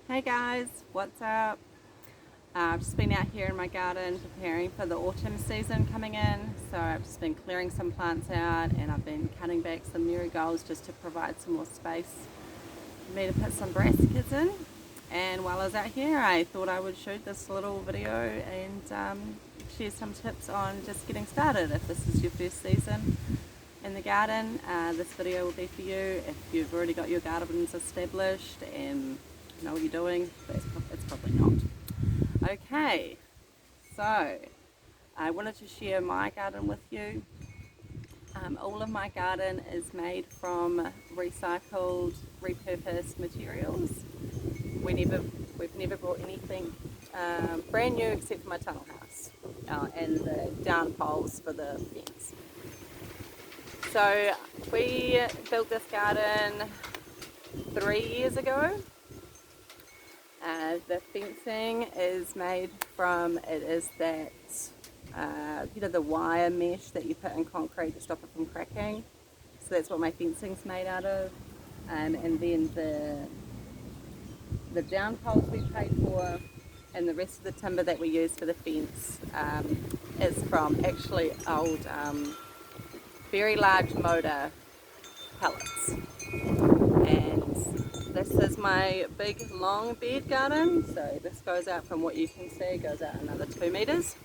Hey guys, what's up? I've just been out here in my garden preparing for the autumn season coming in. So I've just been clearing some plants out and I've been cutting back some marigolds just to provide some more space for me to put some brassicas in. And while I was out here, I thought I would shoot this little video and share some tips on just getting started. If this is your first season in the garden, this video will be for you. If you've already got your gardens established and know what you're doing, it's probably not. Okay, so I wanted to share my garden with you. All of my garden is made from recycled, repurposed materials. We never, we've never brought anything brand new except for my tunnel house and the down poles for the fence. So we built this garden 3 years ago. The fencing is made from, it is that, the wire mesh that you put in concrete to stop it from cracking. So that's what my fencing's made out of. And then the down poles we paid for and the rest of the timber that we use for the fence is from actually old, very large motor pellets. And this is my big long bed garden. So this goes out, from what you can see, goes out another 2 meters.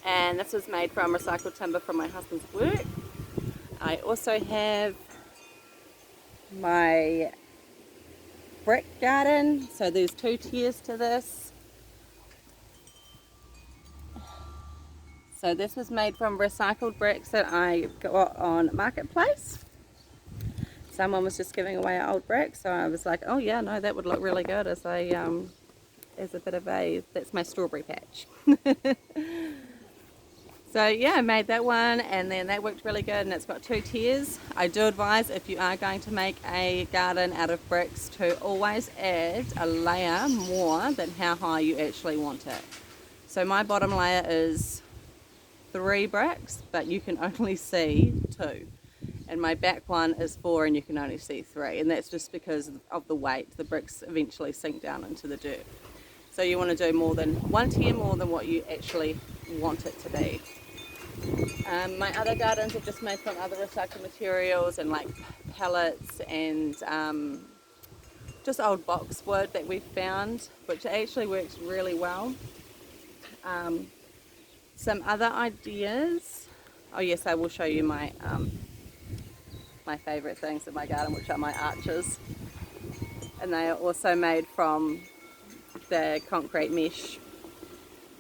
And this was made from recycled timber from my husband's work. I also have my brick garden. So there's 2 tiers to this. So this was made from recycled bricks that I got on Marketplace. Someone was just giving away old bricks, so I was like, oh yeah, no, that would look really good as a bit of a, that's my strawberry patch. So yeah, I made that one and then that worked really good, and it's got 2 tiers. I do advise, if you are going to make a garden out of bricks, to always add a layer more than how high you actually want it. So my bottom layer is 3 bricks, but you can only see 2. And my back one is 4 and you can only see 3, and that's just because of the weight. The bricks eventually sink down into the dirt. So you want to do more than 1 tier more than what you actually want it to be. My other gardens are just made from other recycled materials and like pellets and just old boxwood that we found, which actually works really well. Some other ideas. Oh yes, I will show you my my favourite things in my garden, which are my arches, and they are also made from the concrete mesh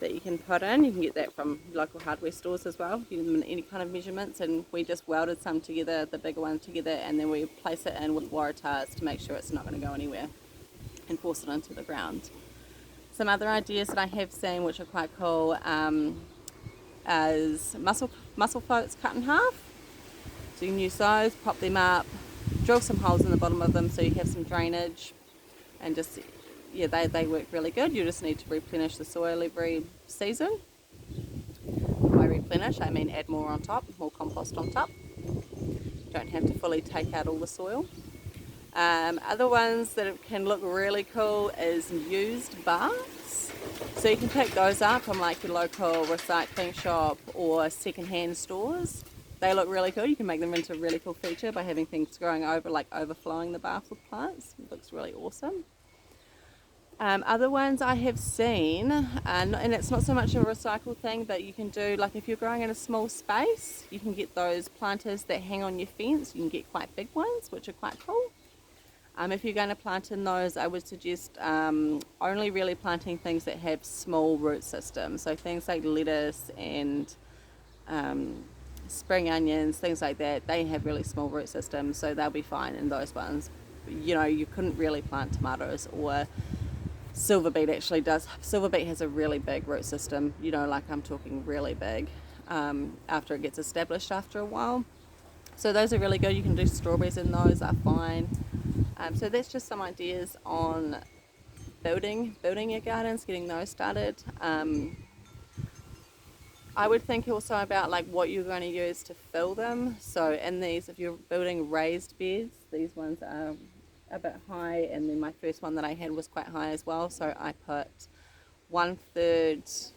that you can put in. You can get that from local hardware stores as well. You get them in any kind of measurements, and we just welded some together, the bigger ones together, and then we place it in with Waratahs to make sure it's not going to go anywhere, and force it into the ground. Some other ideas that I have seen which are quite cool is mussel floats cut in half. So you can use those, pop them up, drill some holes in the bottom of them so you have some drainage, and just, yeah, they work really good. You just need to replenish the soil every season. By replenish, I mean add more on top, more compost on top. You don't have to fully take out all the soil. Other ones that can look really cool is used baths. So you can pick those up from like your local recycling shop or secondhand stores. They look really cool. You can make them into a really cool feature by having things growing over, like overflowing the bath with plants. It looks really awesome. Other ones I have seen, and it's not so much a recycle thing, but you can do, like if you're growing in a small space, you can get those planters that hang on your fence. You can get quite big ones, which are quite cool. If you're going to plant in those, I would suggest only really planting things that have small root systems. So things like lettuce and spring onions, things like that, they have really small root systems, so they'll be fine in those ones. You know, you couldn't really plant tomatoes, or silver beet actually does. Silver beet has a really big root system, you know, like I'm talking really big, after it gets established after a while. So those are really good. You can do strawberries in those, are fine. So that's just some ideas on building your gardens, getting those started. I would think also about like what you're going to use to fill them. So in these, if you're building raised beds, these ones are a bit high, and then my first one that I had was quite high as well, so I put 1/3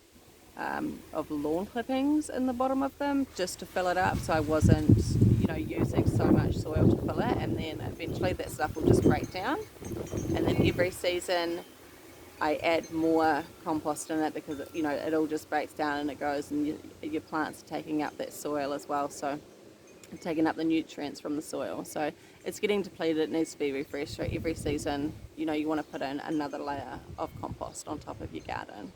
of lawn clippings in the bottom of them just to fill it up, so I wasn't, using so much soil to fill it, and then eventually that stuff will just break down. And then every season I add more compost in it because it all just breaks down and it goes, and your plants are taking up that soil as well, so taking up the nutrients from the soil, so it's getting depleted. It needs to be refreshed. So every season, you want to put in another layer of compost on top of your garden.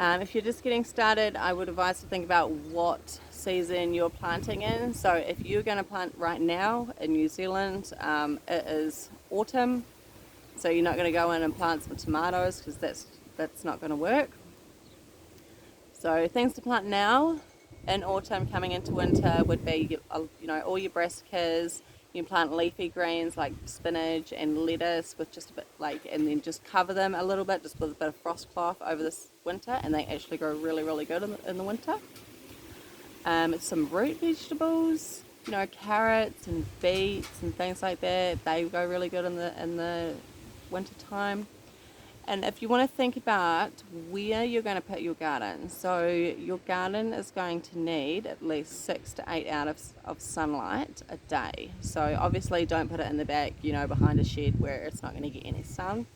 If you're just getting started, I would advise to think about what season you're planting in. So if you're going to plant right now in New Zealand, it is autumn, so you're not going to go in and plant some tomatoes because that's not going to work. So things to plant now in autumn coming into winter would be, all your brassicas. You can plant leafy greens like spinach and lettuce with just a bit and then just cover them a little bit just with a bit of frost cloth over this winter, and they actually grow really, really good in the winter. Some root vegetables, carrots and beets and things like that. They go really good in the winter time. And if you want to think about where you're going to put your garden, so your garden is going to need at least 6 to 8 hours of sunlight a day. So obviously don't put it in the back, behind a shed where it's not going to get any sun.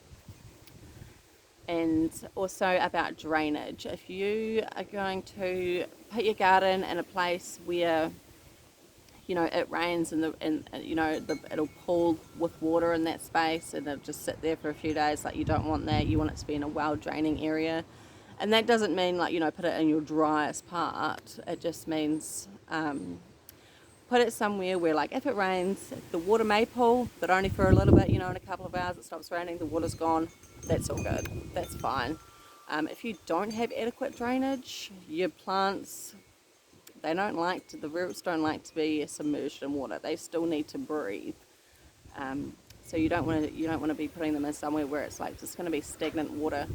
And also about drainage. If you are going to put your garden in a place where it rains and it'll pool with water in that space and it'll just sit there for a few days, you don't want that. You want it to be in a well draining area, and that doesn't mean put it in your driest part. It just means put it somewhere where if it rains, the water may pool, but only for a little bit. In a couple of hours it stops raining, the water's gone. That's all good, that's fine. If you don't have adequate drainage, your plants, the roots don't like to be submerged in water. They still need to breathe. So you don't want to be putting them in somewhere where it's just going to be stagnant water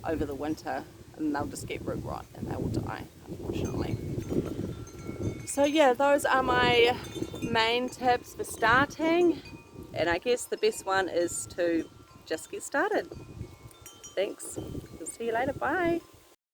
over the winter, and they'll just get root rot and they will die, unfortunately. So yeah, those are my main tips for starting, and I guess the best one is to just get started. Thanks. See you later. Bye.